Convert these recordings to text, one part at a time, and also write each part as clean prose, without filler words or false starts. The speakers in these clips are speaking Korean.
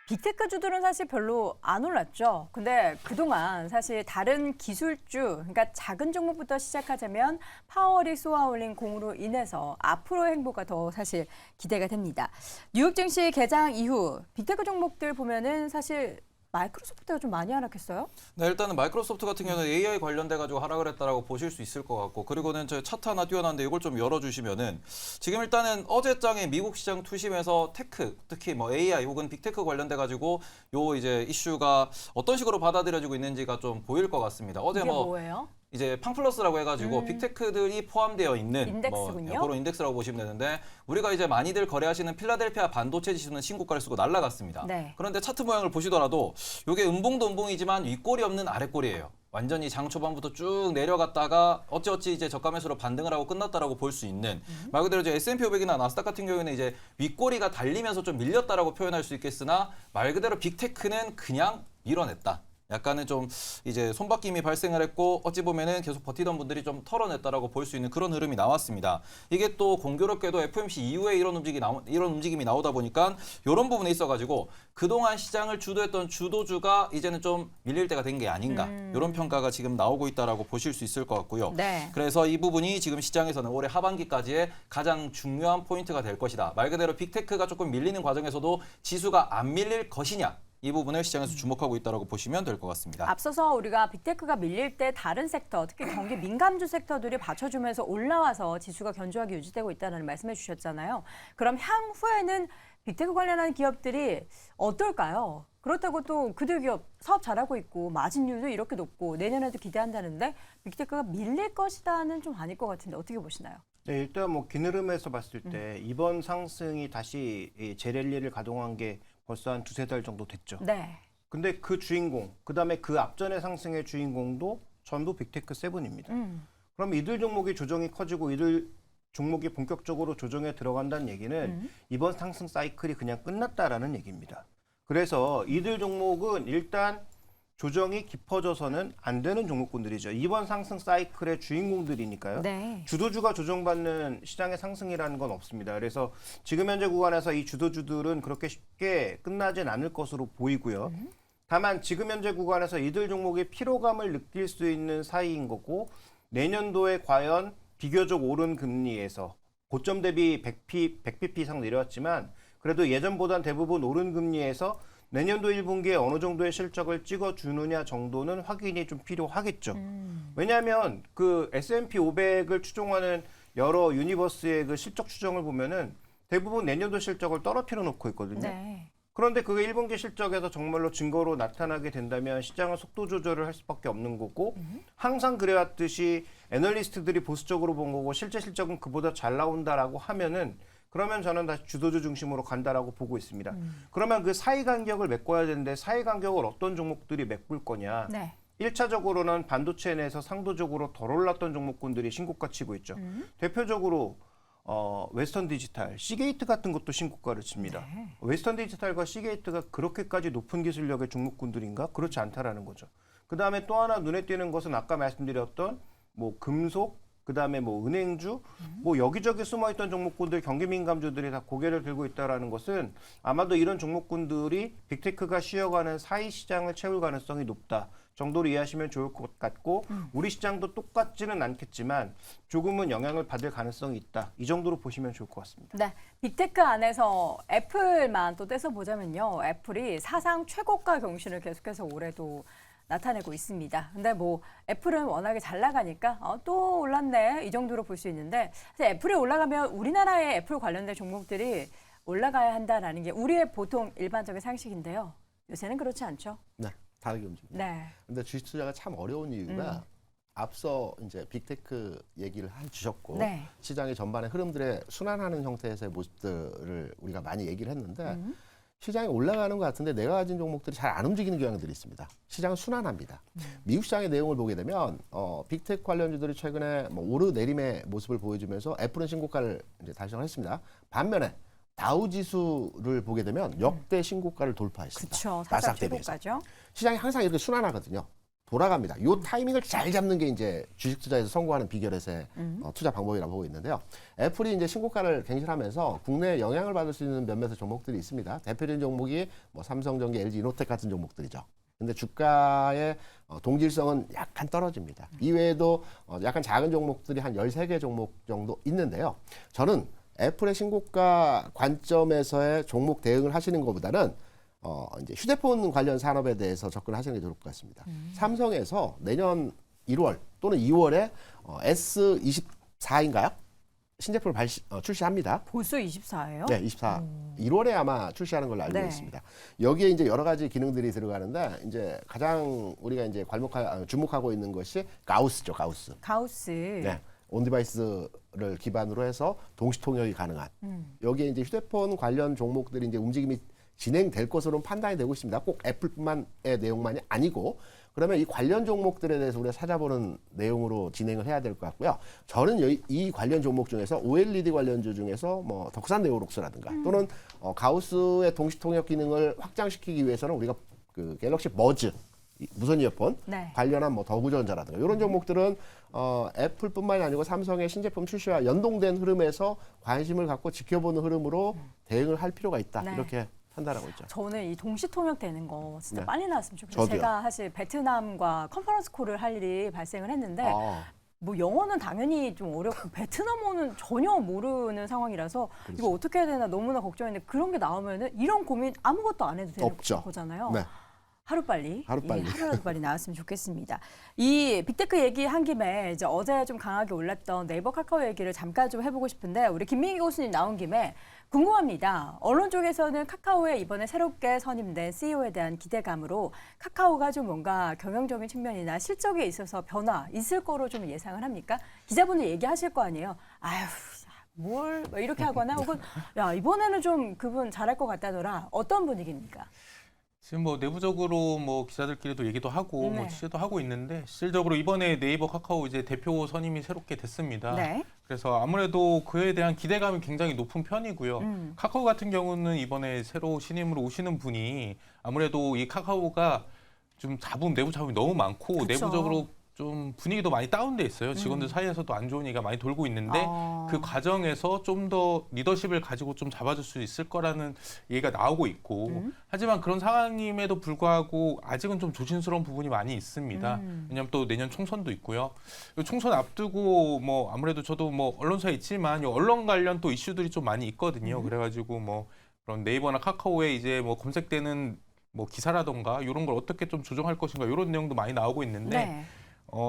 빅테크 주들은 사실 별로 안 올랐죠. 근데 그동안 사실 다른 기술주, 그러니까 작은 종목부터 시작하자면 파월이 쏘아올린 공으로 인해서 앞으로의 행보가 더 사실 기대가 됩니다. 뉴욕 증시 개장 이후 빅테크 종목들 보면은 사실 마이크로소프트가 좀 많이 하락했어요? 네, 일단은 마이크로소프트 같은 경우는 AI 관련돼 가지고 하락을 했다라고 보실 수 있을 것 같고, 그리고는 저 차트 하나 띄워놨는데 이걸 좀 열어주시면은 지금 일단은 어제장에 미국 시장 투심에서 테크, 특히 뭐 AI 혹은 빅테크 관련돼 가지고 요 이제 이슈가 어떤 식으로 받아들여지고 있는지가 좀 보일 것 같습니다. 어제 이게 뭐 뭐예요? 이제 팡플러스라고 해가지고 빅테크들이 포함되어 있는 인덱스군요. 뭐 그런 인덱스라고 보시면 되는데, 우리가 이제 많이들 거래하시는 필라델피아 반도체 지수는 신고가를 쓰고 날아갔습니다. 네. 그런데 차트 모양을 보시더라도 이게 음봉도 음봉이지만 윗골이 없는 아랫골이에요. 완전히 장 초반부터 쭉 내려갔다가 어찌어찌 이제 저가 매수로 반등을 하고 끝났다라고 볼 수 있는, 말 그대로 이제 S&P 500이나 나스닥 같은 경우에는 이제 윗골이가 달리면서 좀 밀렸다라고 표현할 수 있겠으나, 말 그대로 빅테크는 그냥 밀어냈다. 약간은 좀 이제 손바뀜이 발생을 했고, 어찌 보면은 계속 버티던 분들이 좀 털어냈다라고 볼 수 있는 그런 흐름이 나왔습니다. 이게 또 공교롭게도 FOMC 이후에 이런 움직임이 나오다 보니까 이런 부분에 있어가지고 그동안 시장을 주도했던 주도주가 이제는 좀 밀릴 때가 된 게 아닌가, 이런 평가가 지금 나오고 있다라고 보실 수 있을 것 같고요. 네. 그래서 이 부분이 지금 시장에서는 올해 하반기까지의 가장 중요한 포인트가 될 것이다. 말 그대로 빅테크가 조금 밀리는 과정에서도 지수가 안 밀릴 것이냐, 이 부분을 시장에서 주목하고 있다고 보시면 될 것 같습니다. 앞서서 우리가 빅테크가 밀릴 때 다른 섹터, 특히 경기 민감주 섹터들이 받쳐주면서 올라와서 지수가 견조하게 유지되고 있다는 말씀해 주셨잖아요. 그럼 향후에는 빅테크 관련한 기업들이 어떨까요? 그렇다고 또 그들 기업 사업 잘하고 있고 마진율도 이렇게 높고 내년에도 기대한다는데 빅테크가 밀릴 것이다는 좀 아닐 것 같은데 어떻게 보시나요? 네, 일단 뭐 긴 흐름에서 봤을 때 이번 상승이 다시 이 제랠리를 가동한 게 벌써 한 두세 달 정도 됐죠. 네. 근데 그 주인공, 그다음에 그 앞전의 상승의 주인공도 전부 빅테크 세븐입니다. 그럼 이들 종목이 조정이 커지고 이들 종목이 본격적으로 조정에 들어간다는 얘기는 이번 상승 사이클이 그냥 끝났다라는 얘기입니다. 그래서 이들 종목은 일단 조정이 깊어져서는 안 되는 종목군들이죠. 이번 상승 사이클의 주인공들이니까요. 네. 주도주가 조정받는 시장의 상승이라는 건 없습니다. 그래서 지금 현재 구간에서 이 주도주들은 그렇게 쉽게 끝나진 않을 것으로 보이고요. 다만 지금 현재 구간에서 이들 종목의 피로감을 느낄 수 있는 사이인 거고, 내년도에 과연 비교적 오른 금리에서 고점 대비 100bp 이상 내려왔지만 그래도 예전보단 대부분 오른 금리에서 내년도 1분기에 어느 정도의 실적을 찍어주느냐 정도는 확인이 좀 필요하겠죠. 왜냐하면 그 S&P 500을 추종하는 여러 유니버스의 그 실적 추정을 보면은 대부분 내년도 실적을 떨어뜨려 놓고 있거든요. 네. 그런데 그게 1분기 실적에서 정말로 증거로 나타나게 된다면 시장은 속도 조절을 할 수밖에 없는 거고, 항상 그래왔듯이 애널리스트들이 보수적으로 본 거고 실제 실적은 그보다 잘 나온다라고 하면은, 그러면 저는 다시 주도주 중심으로 간다라고 보고 있습니다. 그러면 그 사이 간격을 메꿔야 되는데 사이 간격을 어떤 종목들이 메꿀 거냐. 네. 1차적으로는 반도체 내에서 상도적으로 덜 올랐던 종목군들이 신고가 치고 있죠. 대표적으로 웨스턴 디지털, 시게이트 같은 것도 신고가를 칩니다. 네. 웨스턴 디지털과 시게이트가 그렇게까지 높은 기술력의 종목군들인가? 그렇지 않다라는 거죠. 그 다음에 또 하나 눈에 띄는 것은 아까 말씀드렸던 뭐 금속, 그 다음에 뭐 은행주, 뭐 여기저기 숨어있던 종목군들, 경기민감주들이 다 고개를 들고 있다라는 것은 아마도 이런 종목군들이 빅테크가 쉬어가는 사이 시장을 채울 가능성이 높다 정도로 이해하시면 좋을 것 같고, 우리 시장도 똑같지는 않겠지만 조금은 영향을 받을 가능성이 있다. 이 정도로 보시면 좋을 것 같습니다. 네, 빅테크 안에서 애플만 또 떼서 보자면요. 애플이 사상 최고가 경신을 계속해서 올해도 나타내고 있습니다. 근데 뭐 애플은 워낙에 잘 나가니까 또 올랐네 이 정도로 볼 수 있는데, 사실 애플이 올라가면 우리나라의 애플 관련된 종목들이 올라가야 한다라는 게 우리의 보통 일반적인 상식인데요. 요새는 그렇지 않죠? 네, 다르게 움직입니다. 네. 근데 주식 투자가 참 어려운 이유가 앞서 이제 빅테크 얘기를 해주셨고, 네. 시장의 전반의 흐름들의 순환하는 형태에서의 모습들을 우리가 많이 얘기를 했는데, 시장이 올라가는 것 같은데 내가 가진 종목들이 잘 안 움직이는 경향들이 있습니다. 시장은 순환합니다. 미국 시장의 내용을 보게 되면 빅테크 관련주들이 최근에 뭐 오르내림의 모습을 보여주면서 애플은 신고가를 이제 달성했습니다. 반면에 다우 지수를 보게 되면 역대 신고가를 돌파했습니다. 그렇죠. 나스닥 사상 대비해서. 최고가죠. 시장이 항상 이렇게 순환하거든요. 돌아갑니다. 요 타이밍을 잘 잡는 게 이제 주식 투자에서 성공하는 비결에서의 투자 방법이라고 보고 있는데요. 애플이 이제 신고가를 갱신하면서 국내에 영향을 받을 수 있는 몇몇의 종목들이 있습니다. 대표적인 종목이 뭐 삼성전기, LG 이노텍 같은 종목들이죠. 근데 주가의 동질성은 약간 떨어집니다. 이외에도 약간 작은 종목들이 한 13개 종목 정도 있는데요. 저는 애플의 신고가 관점에서의 종목 대응을 하시는 것보다는 이제 휴대폰 관련 산업에 대해서 접근하시는 게 좋을 것 같습니다. 삼성에서 내년 1월 또는 2월에 S24인가요? 신제품을 출시합니다. 벌써 24예요? 네, 24. 1월에 아마 출시하는 걸로 알고 네. 있습니다. 여기에 이제 여러 가지 기능들이 들어가는데 이제 가장 우리가 이제 주목하고 있는 것이 가우스죠, 가우스. 가우스. 네. 온디바이스를 기반으로 해서 동시 통역이 가능한. 여기에 이제 휴대폰 관련 종목들이 이제 움직임이 진행될 것으로 판단이 되고 있습니다. 꼭 애플뿐만의 내용만이 아니고 그러면 이 관련 종목들에 대해서 우리가 찾아보는 내용으로 진행을 해야 될 것 같고요. 저는 이 관련 종목 중에서 OLED 관련주 중에서 뭐 덕산 네오록스라든가 또는 가우스의 동시 통역 기능을 확장시키기 위해서는 우리가 그 갤럭시 버즈 무선 이어폰 네. 관련한 뭐 더구전자라든가 이런 종목들은 애플뿐만이 아니고 삼성의 신제품 출시와 연동된 흐름에서 관심을 갖고 지켜보는 흐름으로 대응을 할 필요가 있다. 네. 이렇게 판단하고 있죠. 저는 이 동시 통역되는 거 진짜 네. 빨리 나왔으면 좋겠어요. 저도요. 제가 사실 베트남과 컨퍼런스 콜을 할 일이 발생을 했는데 뭐 영어는 당연히 좀 어렵고 베트남어는 전혀 모르는 상황이라서 그렇죠. 이거 어떻게 해야 되나 너무나 걱정했는데 그런 게 나오면은 이런 고민 아무것도 안 해도 되는 없죠. 거잖아요. 네. 하루빨리. 하루빨리. 예, 하루라도 빨리 나왔으면 좋겠습니다. 이 빅테크 얘기한 김에 이제 어제 좀 강하게 올랐던 네이버 카카오 얘기를 잠깐 좀 해보고 싶은데 우리 김민기 교수님 나온 김에 궁금합니다. 언론 쪽에서는 카카오에 이번에 새롭게 선임된 CEO에 대한 기대감으로 카카오가 좀 뭔가 경영적인 측면이나 실적에 있어서 변화 있을 거로 좀 예상을 합니까? 기자분들 얘기하실 거 아니에요. 아휴. 뭘 이렇게 하거나 혹은 야 이번에는 좀 그분 잘할 것 같다더라. 어떤 분위기입니까? 지금 뭐 내부적으로 뭐 기자들끼리도 얘기도 하고 네. 뭐 취재도 하고 있는데 실질적으로 이번에 네이버 카카오 이제 대표 선임이 새롭게 됐습니다. 네. 그래서 아무래도 그에 대한 기대감이 굉장히 높은 편이고요. 카카오 같은 경우는 이번에 새로 신임으로 오시는 분이 아무래도 이 카카오가 좀 내부 자금이 너무 많고 그쵸. 내부적으로 좀 분위기도 많이 다운돼 있어요. 직원들 사이에서도 안 좋은 얘기가 많이 돌고 있는데 그 과정에서 좀 더 리더십을 가지고 좀 잡아줄 수 있을 거라는 얘기가 나오고 있고 하지만 그런 상황임에도 불구하고 아직은 좀 조심스러운 부분이 많이 있습니다. 왜냐하면 또 내년 총선도 있고요. 총선 앞두고 뭐 아무래도 저도 뭐 언론사에 있지만 이 언론 관련 또 이슈들이 좀 많이 있거든요. 그래가지고 뭐 그런 네이버나 카카오에 이제 뭐 검색되는 뭐 기사라던가 이런 걸 어떻게 좀 조정할 것인가 이런 내용도 많이 나오고 있는데 네.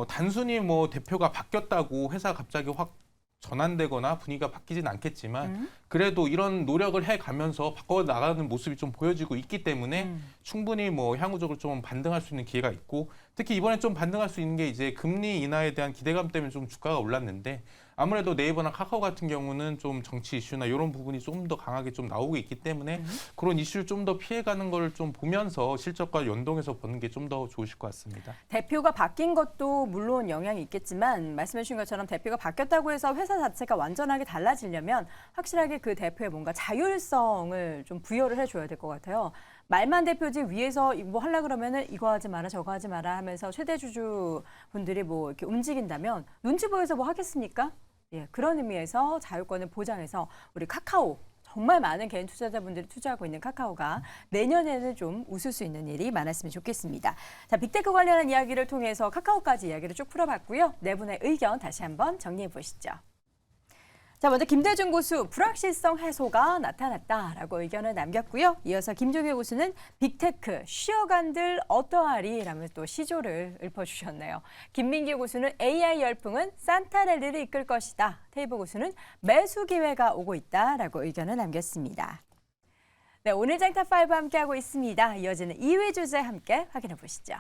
단순히 뭐 대표가 바뀌었다고 회사 갑자기 확 전환되거나 분위기가 바뀌진 않겠지만 그래도 이런 노력을 해가면서 바꿔 나가는 모습이 좀 보여지고 있기 때문에 충분히 뭐 향후적으로 좀 반등할 수 있는 기회가 있고 특히 이번에 좀 반등할 수 있는 게 이제 금리 인하에 대한 기대감 때문에 좀 주가가 올랐는데 아무래도 네이버나 카카오 같은 경우는 좀 정치 이슈나 이런 부분이 좀 더 강하게 좀 나오고 있기 때문에 그런 이슈를 좀 더 피해가는 걸 좀 보면서 실적과 연동해서 보는 게 좀 더 좋으실 것 같습니다. 대표가 바뀐 것도 물론 영향이 있겠지만 말씀해 주신 것처럼 대표가 바뀌었다고 해서 회사 자체가 완전하게 달라지려면 확실하게 그 대표의 뭔가 자율성을 좀 부여를 해줘야 될 것 같아요. 말만 대표지 위에서 뭐 하려 그러면은 이거 하지 마라 저거 하지 마라 하면서 최대 주주 분들이 뭐 이렇게 움직인다면 눈치 보여서 뭐 하겠습니까? 예, 그런 의미에서 자율권을 보장해서 우리 카카오 정말 많은 개인 투자자분들이 투자하고 있는 카카오가 내년에는 좀 웃을 수 있는 일이 많았으면 좋겠습니다. 자, 빅테크 관련한 이야기를 통해서 카카오까지 이야기를 쭉 풀어봤고요. 네 분의 의견 다시 한번 정리해 보시죠. 자, 먼저 김대중 고수 불확실성 해소가 나타났다라고 의견을 남겼고요. 이어서 김종혜 고수는 빅테크 쉬어간들 어떠하리 라면서 또 시조를 읊어주셨네요. 김민기 고수는 AI 열풍은 산타랠리를 이끌 것이다. 테이브 고수는 매수 기회가 오고 있다라고 의견을 남겼습니다. 네, 오늘 장탑5 함께하고 있습니다. 이어지는 2위 주제 함께 확인해 보시죠.